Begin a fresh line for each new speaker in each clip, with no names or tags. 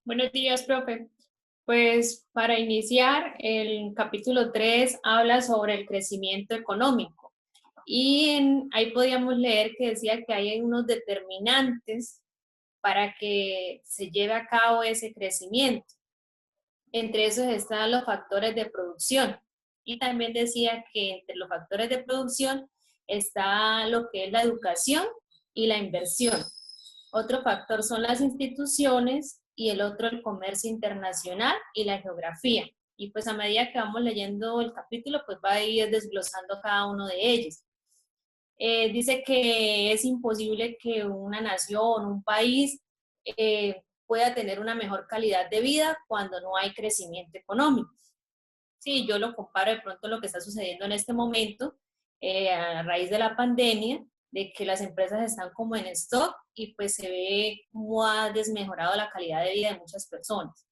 Buenos días, profe. Pues para iniciar, el capítulo 3 habla sobre el crecimiento económico y ahí podíamos leer que decía que hay unos determinantes para que se lleve a cabo ese crecimiento. Entre esos están los factores de producción y también decía que entre los factores de producción está lo que es la educación y la inversión. Otro factor son las instituciones y el otro el comercio internacional y la geografía. Y pues a medida que vamos leyendo el capítulo, pues va a ir desglosando cada uno de ellos. Dice que es imposible que una nación, un país, pueda tener una mejor calidad de vida cuando no hay crecimiento económico. Sí, yo lo comparo de pronto lo que está sucediendo en este momento a raíz de la pandemia, de que las empresas están como en stock y pues se ve cómo ha desmejorado la calidad de vida de muchas personas.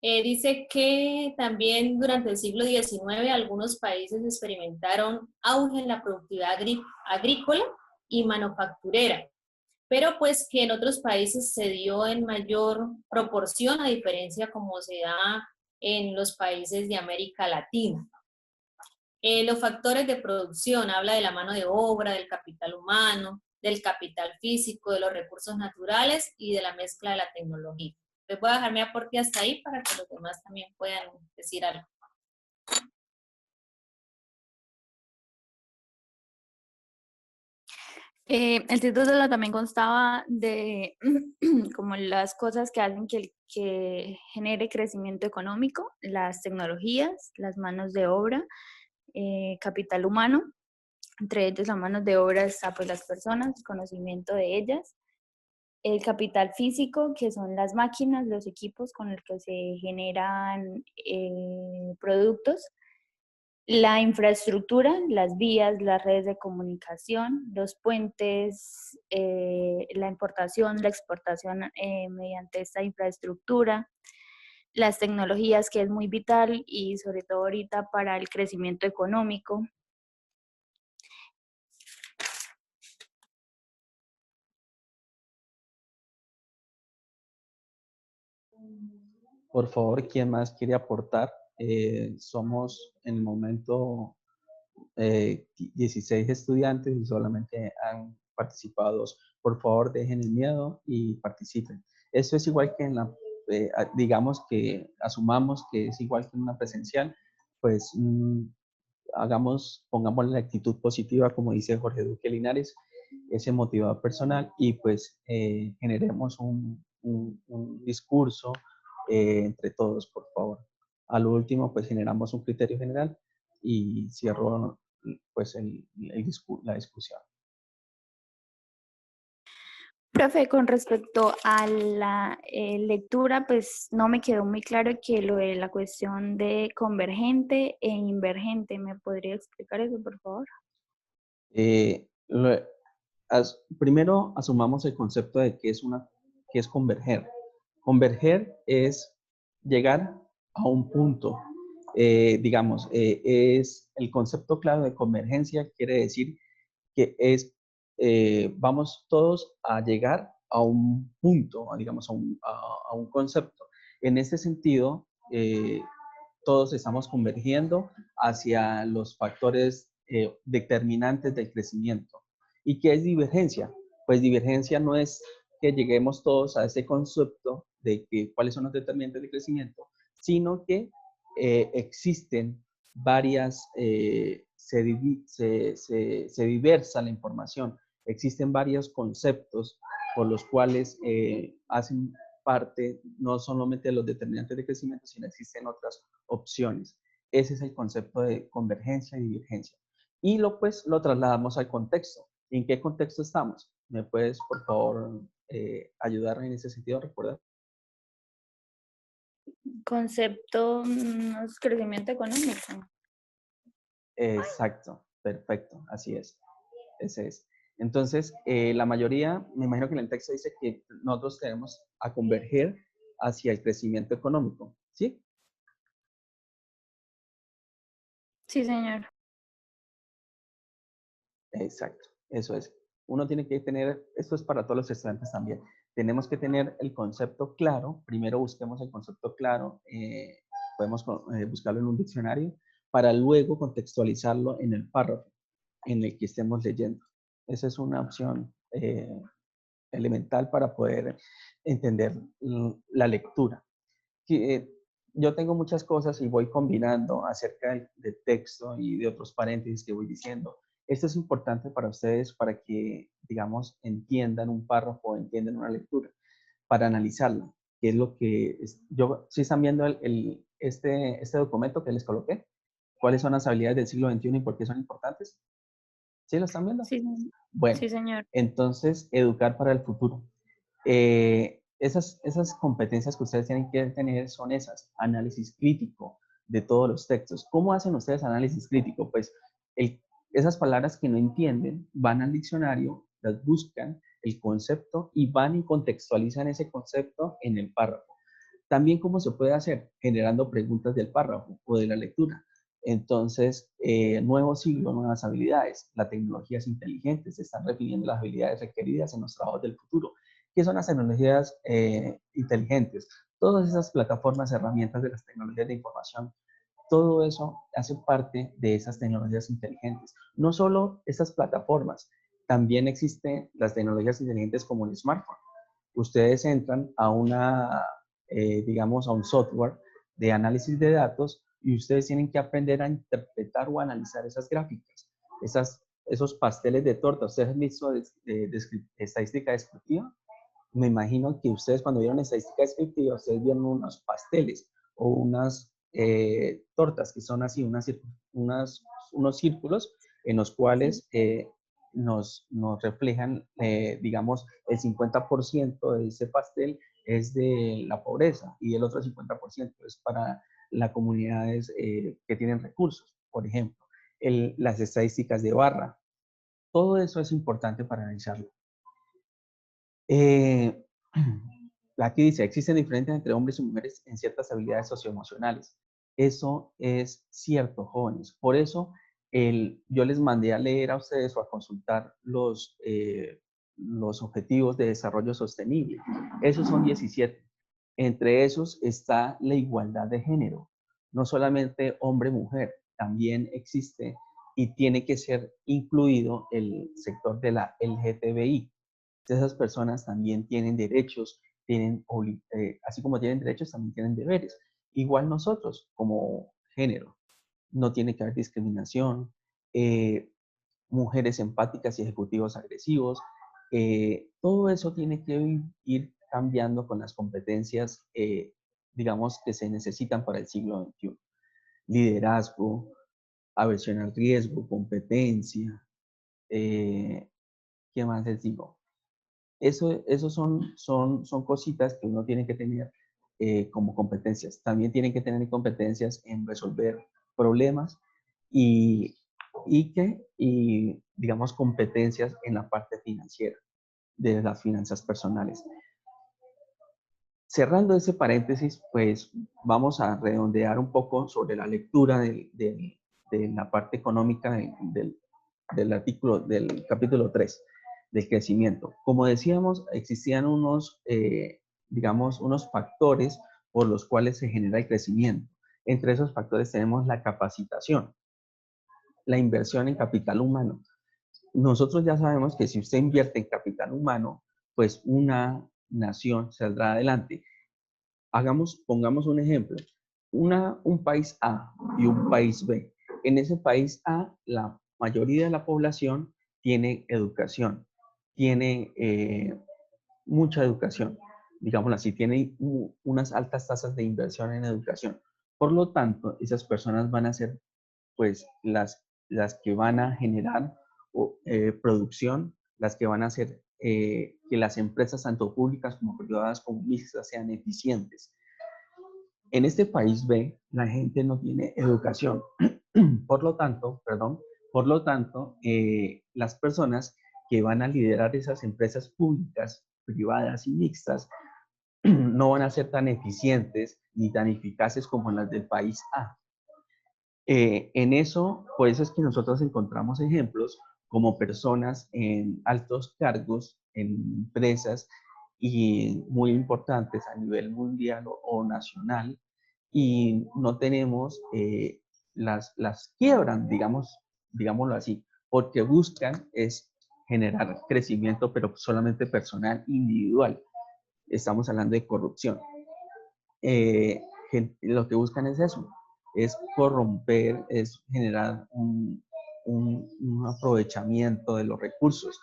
Dice que también durante el siglo XIX algunos países experimentaron auge en la productividad agrícola y manufacturera, pero pues que en otros países se dio en mayor proporción, a diferencia como se da en los países de América Latina. Los factores de producción, habla de la mano de obra, del capital humano, del capital físico, de los recursos naturales y de la mezcla de la tecnología. Les voy a dejar mi aporte hasta ahí para que los demás también puedan decir algo.
El título también constaba de como las cosas que hacen que genere crecimiento económico, las tecnologías, las manos de obra, capital humano. Entre ellos, las manos de obra está pues las personas, conocimiento de ellas, el capital físico, que son las máquinas, los equipos con los que se generan productos, la infraestructura, las vías, las redes de comunicación, los puentes, la importación, la exportación mediante esta infraestructura, las tecnologías, que es muy vital y sobre todo ahorita para el crecimiento económico.
Por favor, ¿quién más quiere aportar? Somos en el momento 16 estudiantes y solamente han participado 2. Por favor, dejen el miedo y participen. Esto es igual que en la, digamos que asumamos que es igual que en una presencial, pues pongamos la actitud positiva, como dice Jorge Duque Linares, ese motivador personal y pues generemos un discurso entre todos, por favor. A lo último, pues generamos un criterio general y cierro pues la discusión.
Profe, con respecto a la lectura, pues no me quedó muy claro que lo de la cuestión de convergente e invergente. ¿Me podría explicar eso, por favor?
Eh, lo- Primero asumamos el concepto de que es converger. Converger es llegar a un punto. Digamos, es el concepto claro de convergencia, quiere decir que vamos todos a llegar a un punto, digamos, a un concepto. En este sentido, todos estamos convergiendo hacia los factores determinantes del crecimiento. ¿Y qué es divergencia? Pues divergencia no es que lleguemos todos a ese concepto de cuáles son los determinantes de crecimiento, sino que existen varias, se diversa la información, existen varios conceptos por los cuales hacen parte no solamente de los determinantes de crecimiento, sino existen otras opciones. Ese es el concepto de convergencia y divergencia. Y pues lo trasladamos al contexto. ¿En qué contexto estamos? ¿Me puedes, por favor, ayudar en ese sentido? ¿Recuerda?
Concepto, es crecimiento económico.
Exacto, perfecto, así es. Ese es. Entonces, la mayoría, me imagino que en el texto dice que nosotros tenemos a converger hacia el crecimiento económico, ¿sí?
Sí, señor.
Exacto, eso es. Uno tiene que tener, esto es para todos los estudiantes también, tenemos que tener el concepto claro. Primero busquemos el concepto claro, podemos buscarlo en un diccionario, para luego contextualizarlo en el párrafo en el que estemos leyendo. Esa es una opción elemental para poder entender la lectura. Yo tengo muchas cosas y voy combinando acerca del texto y de otros paréntesis que voy diciendo. Esto es importante para ustedes para que, digamos, entiendan un párrafo, entiendan una lectura, para analizarla, que es lo que ¿sí están viendo este documento que les coloqué? ¿Cuáles son las habilidades del siglo XXI y por qué son importantes? ¿Sí lo están viendo?
Sí,
Bueno,
sí, señor.
entonces, educar para el futuro. Esas competencias que ustedes tienen que tener son esas, análisis crítico de todos los textos. ¿Cómo hacen ustedes análisis crítico? Pues esas palabras que no entienden van al diccionario, las buscan, el concepto, y van y contextualizan ese concepto en el párrafo. También, ¿cómo se puede hacer? Generando preguntas del párrafo o de la lectura. Entonces, nuevo siglo, nuevas habilidades. La tecnología es inteligente, se están refiriendo las habilidades requeridas en los trabajos del futuro. ¿Qué son las tecnologías inteligentes? Todas esas plataformas, herramientas de las tecnologías de información, todo eso hace parte de esas tecnologías inteligentes. No solo esas plataformas, también existen las tecnologías inteligentes como el smartphone. Ustedes entran a digamos, a un software de análisis de datos y ustedes tienen que aprender a interpretar o analizar esas gráficas, esos pasteles de torta. ¿Ustedes han visto estadística descriptiva? Me imagino que ustedes cuando vieron estadística descriptiva, ustedes vieron unos pasteles o unas tortas que son así, unos círculos en los cuales nos reflejan, digamos, el 50% de ese pastel es de la pobreza y el otro 50% es para las comunidades que tienen recursos, por ejemplo. Las estadísticas de barra, todo eso es importante para analizarlo. Aquí dice, existen diferencias entre hombres y mujeres en ciertas habilidades socioemocionales. Eso es cierto, jóvenes. Por eso yo les mandé a leer a ustedes o a consultar los objetivos de desarrollo sostenible. Esos son 17. Entre esos está la igualdad de género. No solamente hombre-mujer, también existe y tiene que ser incluido el sector de la LGTBI. Esas personas también tienen derechos, así como tienen derechos, también tienen deberes. Igual nosotros, como género, no tiene que haber discriminación, mujeres empáticas y ejecutivos agresivos, todo eso tiene que ir cambiando con las competencias, digamos, que se necesitan para el siglo XXI. Liderazgo, aversión al riesgo, competencia, ¿qué más les digo? Eso son cositas que uno tiene que tener como competencias. También tienen que tener competencias en resolver problemas y digamos, competencias en la parte financiera, de las finanzas personales. Cerrando ese paréntesis, pues vamos a redondear un poco sobre la lectura de la parte económica del artículo, del capítulo 3 del crecimiento. Como decíamos, existían digamos, unos factores por los cuales se genera el crecimiento. Entre esos factores tenemos la capacitación, la inversión en capital humano. Nosotros ya sabemos que si usted invierte en capital humano, pues una nación saldrá adelante. Pongamos un ejemplo, un país A y un país B. En ese país A, la mayoría de la población tiene educación, tiene mucha educación, digámoslo así, tiene unas altas tasas de inversión en educación. Por lo tanto, esas personas van a ser pues las que van a generar producción, las que van a hacer que las empresas, tanto públicas como privadas como mixtas, sean eficientes. En este país B, la gente no tiene educación. Por lo tanto, las personas que van a liderar esas empresas públicas, privadas y mixtas no van a ser tan eficientes ni tan eficaces como las del país A. Por eso es que nosotros encontramos ejemplos como personas en altos cargos, en empresas, y muy importantes a nivel mundial o nacional, y no tenemos, las quiebran, digámoslo así, porque buscan es generar crecimiento, pero solamente personal, individual. Estamos hablando de corrupción. Lo que buscan es eso, es corromper, es generar un aprovechamiento de los recursos.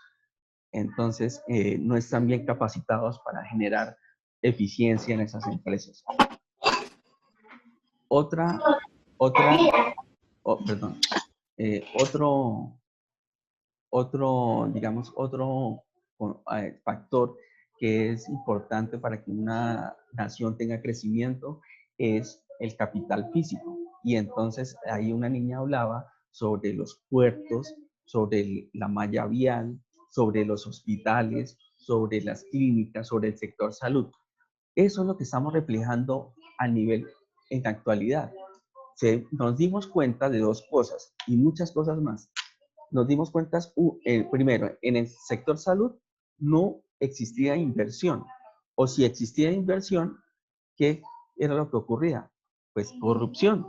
Entonces, no están bien capacitados para generar eficiencia en esas empresas. Otra, perdón, otro, otro factor que es importante para que una nación tenga crecimiento es el capital físico. Y entonces ahí una niña hablaba sobre los puertos, sobre la malla vial, sobre los hospitales, sobre las clínicas, sobre el sector salud. Eso es lo que estamos reflejando a nivel en la actualidad. Nos dimos cuenta de dos cosas y muchas cosas más. Nos dimos cuenta, primero, en el sector salud no existía inversión. O si existía inversión, ¿qué era lo que ocurría? Pues corrupción.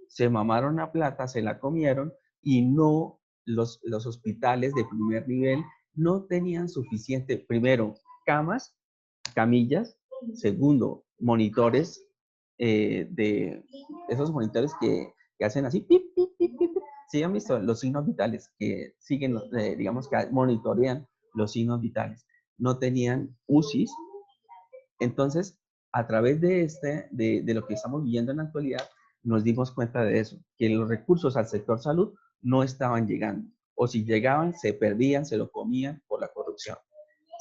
Se mamaron la plata, se la comieron y no, los hospitales de primer nivel no tenían suficiente, primero, camas, camillas, segundo, monitores, de esos monitores que hacen así, pip, pip, pip, pip. Sí han visto los signos vitales, que siguen, digamos que monitorean los signos vitales. No tenían UCIs. Entonces, a través de lo que estamos viviendo en la actualidad, nos dimos cuenta de eso, que los recursos al sector salud no estaban llegando, o si llegaban, se perdían, se lo comían por la corrupción.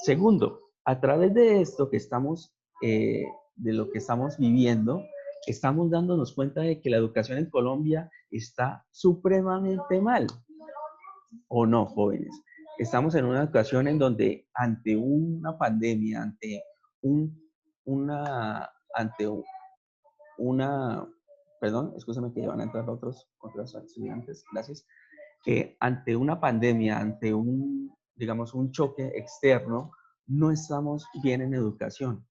Segundo, a través de esto que estamos, de lo que estamos viviendo, estamos dándonos cuenta de que la educación en Colombia está supremamente mal, ¿o no, jóvenes? Estamos en una situación en donde ante una pandemia, un, ante una, perdón, escúchame que van a entrar otros estudiantes, gracias, que ante una pandemia, ante digamos, un choque externo, no estamos bien en educación.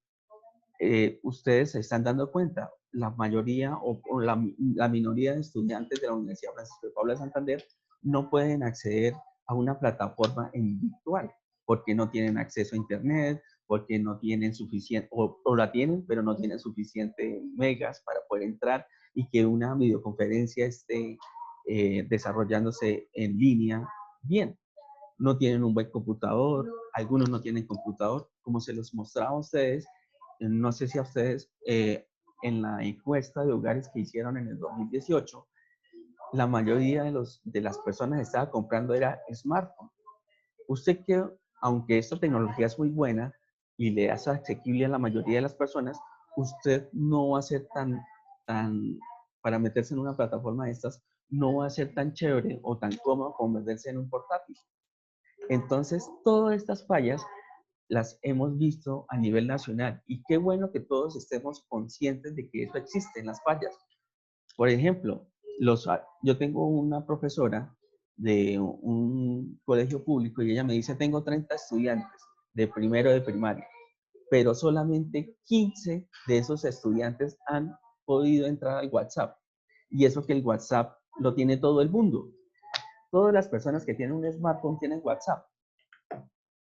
Ustedes se están dando cuenta, la mayoría o la minoría de estudiantes de la Universidad Francisco de Paula de Santander no pueden acceder a una plataforma en virtual porque no tienen acceso a internet, porque no tienen suficiente, o la tienen, pero no tienen suficiente megas para poder entrar y que una videoconferencia esté desarrollándose en línea bien. No tienen un buen computador, algunos no tienen computador, como se los mostraba a ustedes. No sé si a ustedes, en la encuesta de hogares que hicieron en el 2018, la mayoría de las personas estaba comprando era smartphone. Usted que, aunque esta tecnología es muy buena y le hace asequible a la mayoría de las personas, usted no va a ser para meterse en una plataforma de estas, no va a ser tan chévere o tan cómodo como meterse en un portátil. Entonces, todas estas fallas las hemos visto a nivel nacional y qué bueno que todos estemos conscientes de que eso existe en las fallas. Por ejemplo, yo tengo una profesora de un colegio público y ella me dice, tengo 30 estudiantes de primero de primaria, pero solamente 15 de esos estudiantes han podido entrar al WhatsApp. Y eso que el WhatsApp lo tiene todo el mundo. Todas las personas que tienen un smartphone tienen WhatsApp.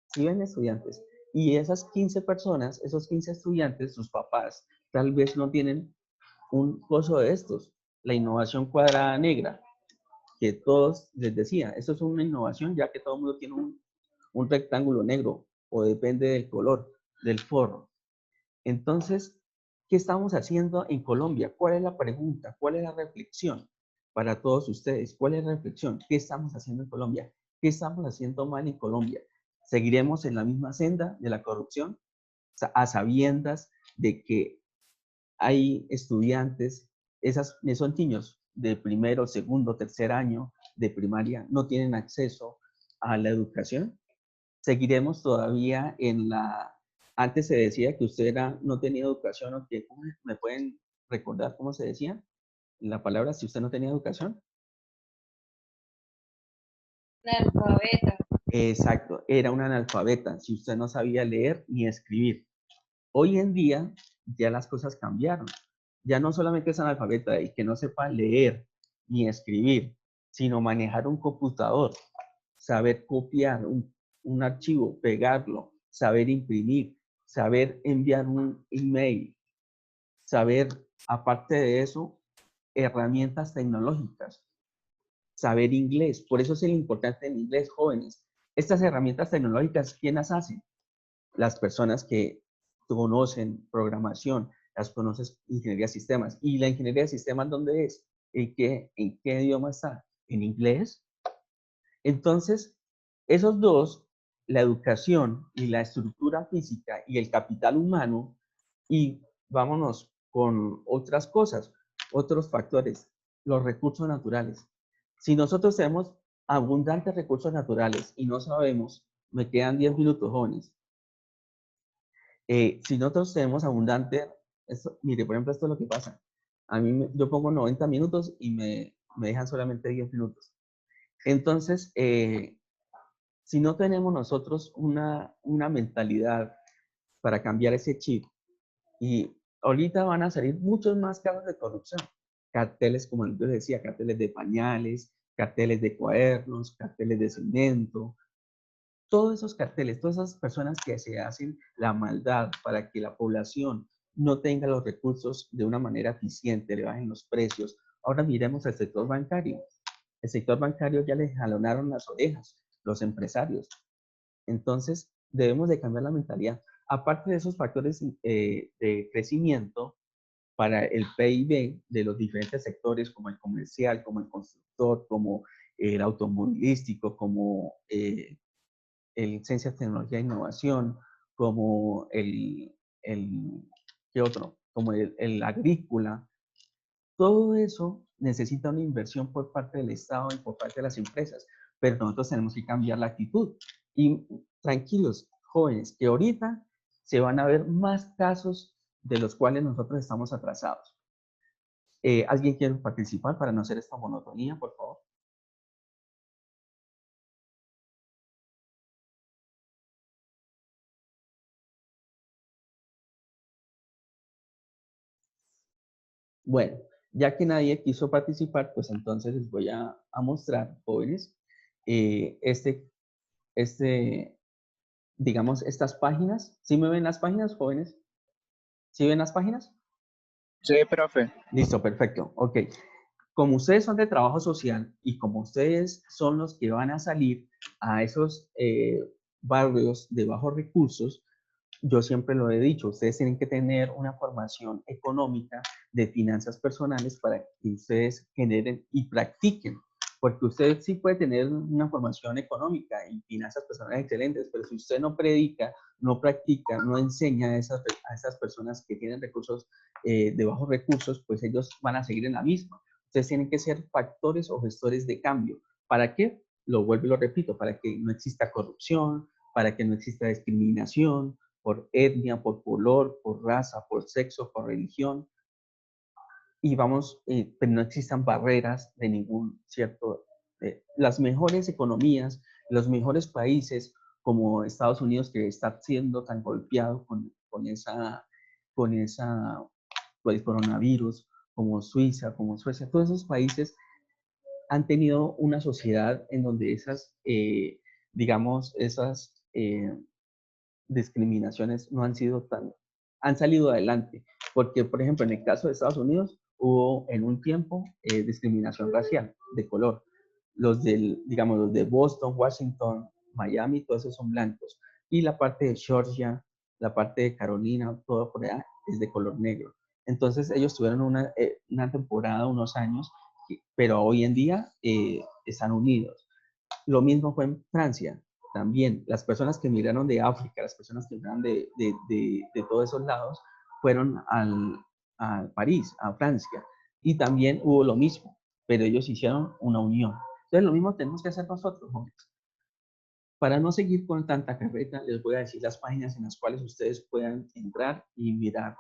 Si ven estudiantes, y esas 15 personas, esos 15 estudiantes, sus papás, tal vez no tienen un coso de estos, la innovación cuadrada negra, que todos les decía, esto es una innovación ya que todo el mundo tiene un rectángulo negro, o depende del color, del forro. Entonces, ¿qué estamos haciendo en Colombia? ¿Cuál es la pregunta? ¿Cuál es la reflexión para todos ustedes? ¿Cuál es la reflexión? ¿Qué estamos haciendo en Colombia? ¿Qué estamos haciendo mal en Colombia? ¿Seguiremos en la misma senda de la corrupción a sabiendas de que hay estudiantes, esos niños de primero, segundo, tercer año de primaria no tienen acceso a la educación? ¿Seguiremos todavía en la... Antes se decía que usted no tenía educación, o que, ¿me pueden recordar cómo se decía la palabra si usted no tenía educación?
Analfabeta.
Exacto, era un analfabeta, si usted no sabía leer ni escribir. Hoy en día ya las cosas cambiaron. Ya no solamente es analfabeta y que no sepa leer ni escribir, sino manejar un computador, saber copiar un archivo, pegarlo, saber imprimir, saber enviar un email, saber, aparte de eso, herramientas tecnológicas, saber inglés. Por eso es el importante el inglés, jóvenes. Estas herramientas tecnológicas, ¿quién las hace? Las personas que conocen programación, las conocen ingeniería de sistemas. ¿Y la ingeniería de sistemas dónde es? ¿En qué idioma está? ¿En inglés? Entonces, esos dos, la educación y la estructura física y el capital humano, y vámonos con otras cosas, otros factores, los recursos naturales. Si nosotros tenemos abundantes recursos naturales y no sabemos, me quedan 10 minutos, jóvenes. Si nosotros tenemos abundante, mire, por ejemplo, esto es lo que pasa. A mí, yo pongo 90 minutos y me dejan solamente 10 minutos. Entonces, si no tenemos nosotros una mentalidad para cambiar ese chip, y ahorita van a salir muchos más casos de corrupción. Carteles, como les decía, carteles de pañales, carteles de cuadernos, carteles de cemento, todos esos carteles, todas esas personas que se hacen la maldad para que la población no tenga los recursos de una manera eficiente, le bajen los precios. Ahora miremos al sector bancario. El sector bancario ya le jalonaron las orejas, los empresarios. Entonces, debemos de cambiar la mentalidad. Aparte de esos factores de crecimiento para el PIB de los diferentes sectores, como el comercial, como el constructor, como el automovilístico, como el ciencia, tecnología e innovación, como ¿qué otro? Como el agrícola. Todo eso necesita una inversión por parte del Estado y por parte de las empresas, pero nosotros tenemos que cambiar la actitud. Y tranquilos, jóvenes, que ahorita se van a ver más casos de los cuales nosotros estamos atrasados. ¿Alguien quiere participar para no hacer esta monotonía, por favor? Bueno, ya que nadie quiso participar, pues entonces les voy a mostrar, jóvenes, este, digamos, estas páginas. ¿Sí me ven las páginas, jóvenes? ¿Sí ven las páginas?
Sí, profe.
Listo, perfecto. Ok. Como ustedes son de trabajo social y como ustedes son los que van a salir a esos barrios de bajos recursos, yo siempre lo he dicho, ustedes tienen que tener una formación económica de finanzas personales para que ustedes generen y practiquen. Porque usted sí puede tener una formación económica y finanzas personales excelentes, pero si usted no predica, no practica, no enseña a esas personas que tienen recursos de bajos recursos, pues ellos van a seguir en la misma. Ustedes tienen que ser factores o gestores de cambio. ¿Para qué? Lo vuelvo y lo repito, para que no exista corrupción, para que no exista discriminación, por etnia, por color, por raza, por sexo, por religión, y vamos, pero no existan barreras de ningún cierto, las mejores economías, los mejores países como Estados Unidos, que está siendo tan golpeado con esa pues, coronavirus, como Suiza, como Suecia, todos esos países han tenido una sociedad en donde esas, digamos, esas discriminaciones no han sido han salido adelante. Porque, por ejemplo, en el caso de Estados Unidos, hubo en un tiempo discriminación racial de color. Digamos, los de Boston, Washington, Miami, todos esos son blancos. Y la parte de Georgia, la parte de Carolina, todo por allá es de color negro. Entonces, ellos tuvieron una temporada, unos años, pero hoy en día están unidos. Lo mismo fue en Francia. También las personas que emigraron de África, las personas que emigraron de todos esos lados, fueron a París, a Francia. Y también hubo lo mismo, pero ellos hicieron una unión. Entonces, lo mismo tenemos que hacer nosotros, jóvenes. Para no seguir con tanta carreta, les voy a decir las páginas en las cuales ustedes puedan entrar y mirar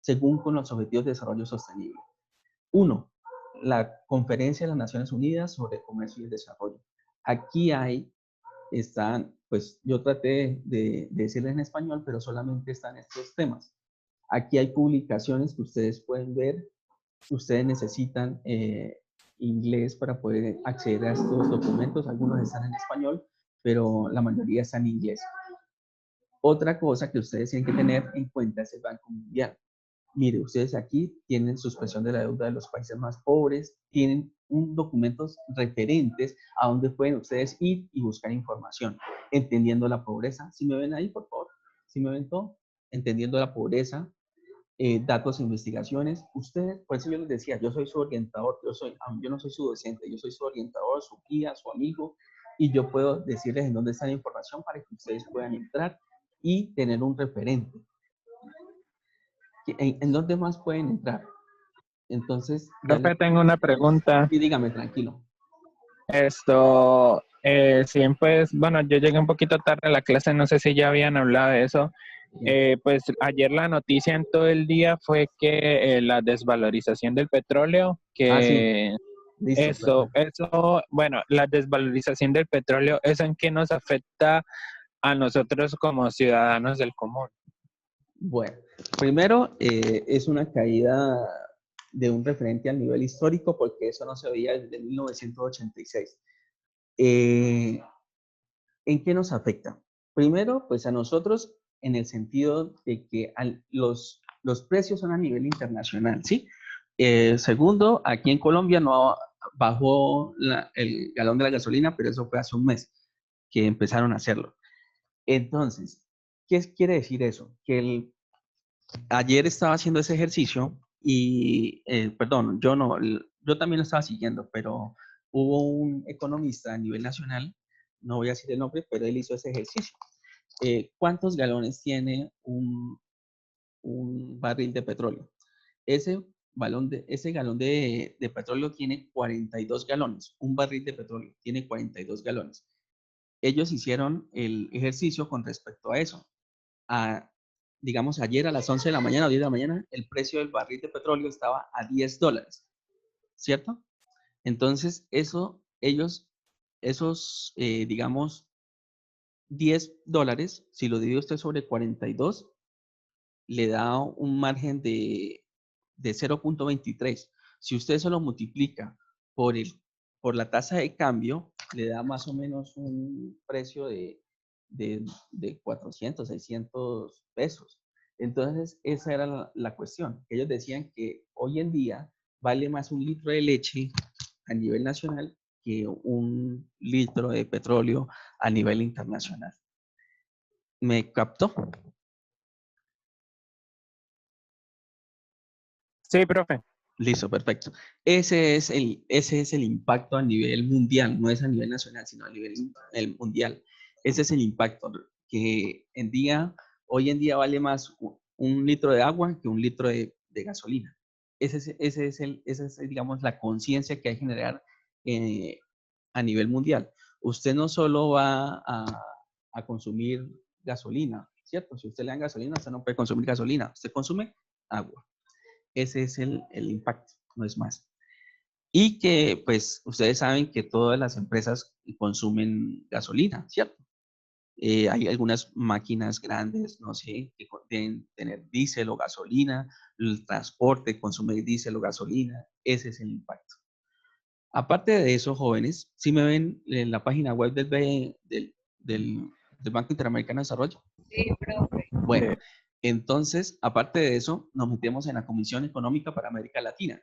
según con los Objetivos de Desarrollo Sostenible. 1. La Conferencia de las Naciones Unidas sobre Comercio y el Desarrollo. Aquí hay están, pues yo traté de decirles en español, pero solamente están estos temas. Aquí hay publicaciones que ustedes pueden ver. Ustedes necesitan inglés para poder acceder a estos documentos. Algunos están en español, pero la mayoría están en inglés. Otra cosa que ustedes tienen que tener en cuenta es el Banco Mundial. Mire, ustedes aquí tienen suspensión de la deuda de los países más pobres, tienen documentos referentes a donde pueden ustedes ir y buscar información, entendiendo la pobreza. Si me ven ahí, por favor, si me ven todo, entendiendo la pobreza, datos e investigaciones. Ustedes, por eso yo les decía, yo soy su orientador, yo no soy su docente, yo soy su orientador, su guía, su amigo, y yo puedo decirles en dónde está la información para que ustedes puedan entrar y tener un referente. ¿En dónde más pueden entrar? Entonces,
Profe, tengo una pregunta.
sí, dígame, tranquilo.
Siempre, bueno, yo llegué un poquito tarde a la clase, no sé si ya habían hablado de eso. Pues ayer la noticia en todo el día fue que la desvalorización del petróleo, que
Listo,
bueno, la desvalorización del petróleo, ¿eso en qué nos afecta a nosotros como ciudadanos del común?
Bueno, primero es una caída de un referente al nivel histórico porque eso no se veía desde 1986. ¿En qué nos afecta? Primero, pues a nosotros en el sentido de que los precios son a nivel internacional, ¿sí? Segundo, aquí en Colombia no bajó el galón de la gasolina, pero eso fue hace un mes que empezaron a hacerlo. Entonces, ¿qué quiere decir eso? Que ayer estaba haciendo ese ejercicio y, perdón, yo también lo estaba siguiendo, pero hubo un economista a nivel nacional, no voy a decir el nombre, pero él hizo ese ejercicio. ¿Cuántos galones tiene un barril de petróleo? Ese galón de petróleo tiene 42 galones. Un barril de petróleo tiene 42 galones. Ellos hicieron el ejercicio con respecto a eso. Digamos, ayer a las 11 de la mañana o 10 de la mañana, el precio del barril de petróleo estaba a $10, ¿cierto? Entonces, digamos, $10, si lo divide usted sobre 42, le da un margen de 0.23. Si usted eso lo multiplica por la tasa de cambio, le da más o menos un precio de 400, 600 pesos. Entonces, esa era la cuestión. Ellos decían que hoy en día vale más un litro de leche a nivel nacional que un litro de petróleo a nivel internacional. ¿Me captó?
Sí, profe.
Listo, perfecto. Ese es el impacto a nivel mundial, no es a nivel nacional, sino a nivel mundial. Ese es el impacto, que hoy en día vale más un litro de agua que un litro de gasolina. Esa es, digamos, la conciencia que hay que generar a nivel mundial. Usted no solo va a consumir gasolina, ¿cierto? Si usted le dan gasolina, usted no puede consumir gasolina, usted consume agua. Ese es el impacto, no es más. Y que, pues, ustedes saben que todas las empresas consumen gasolina, ¿cierto? Hay algunas máquinas grandes, no sé, que deben tener diésel o gasolina, el transporte consume diésel o gasolina, ese es el impacto. Aparte de eso, jóvenes, ¿sí me ven en la página web del Banco Interamericano de Desarrollo?
Sí, profe.
Bueno, entonces, aparte de eso, nos metemos en la Comisión Económica para América Latina.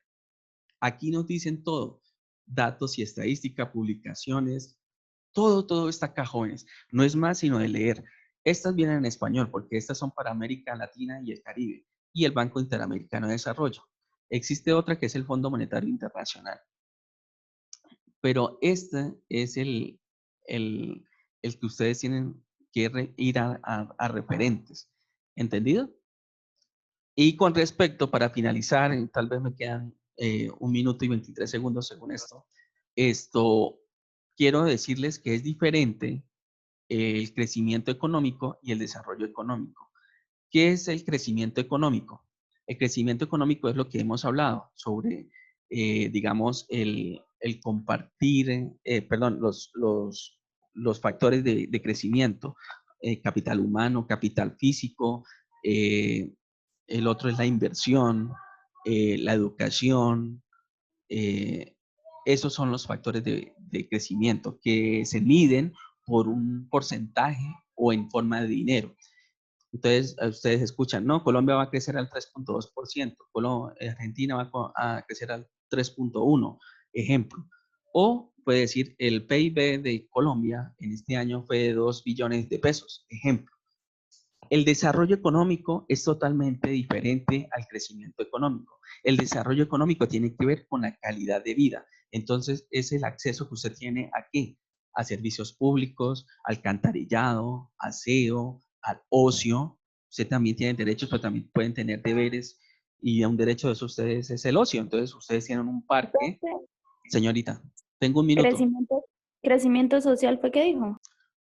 Aquí nos dicen todo, datos y estadística, publicaciones, todo está acá, jóvenes. No es más sino de leer. Estas vienen en español porque estas son para América Latina y el Caribe y el Banco Interamericano de Desarrollo. Existe otra que es el Fondo Monetario Internacional. Pero este es el que ustedes tienen que ir a referentes. ¿Entendido? Y con respecto, para finalizar, tal vez me quedan 1 minuto y 23 segundos según esto, quiero decirles que es diferente el crecimiento económico y el desarrollo económico. ¿Qué es el crecimiento económico? El crecimiento económico es lo que hemos hablado sobre, digamos, el compartir, perdón, los factores de crecimiento, capital humano, capital físico, el otro es la inversión, la educación, esos son los factores de crecimiento que se miden por un porcentaje o en forma de dinero. Entonces, ustedes escuchan, no, Colombia va a crecer al 3.2%, Argentina va a crecer al 3.1%, ejemplo. O puede decir, el PIB de Colombia en este año fue de 2 billones de pesos, ejemplo. El desarrollo económico es totalmente diferente al crecimiento económico. El desarrollo económico tiene que ver con la calidad de vida. Entonces, es el acceso que usted tiene a ¿qué? A servicios públicos, alcantarillado, aseo, al ocio. Usted también tiene derechos, pero también pueden tener deberes. Y un derecho de eso ustedes es el ocio. Entonces, ustedes tienen un parque.
Entonces,
Señorita, tengo un minuto.
crecimiento social fue que dijo.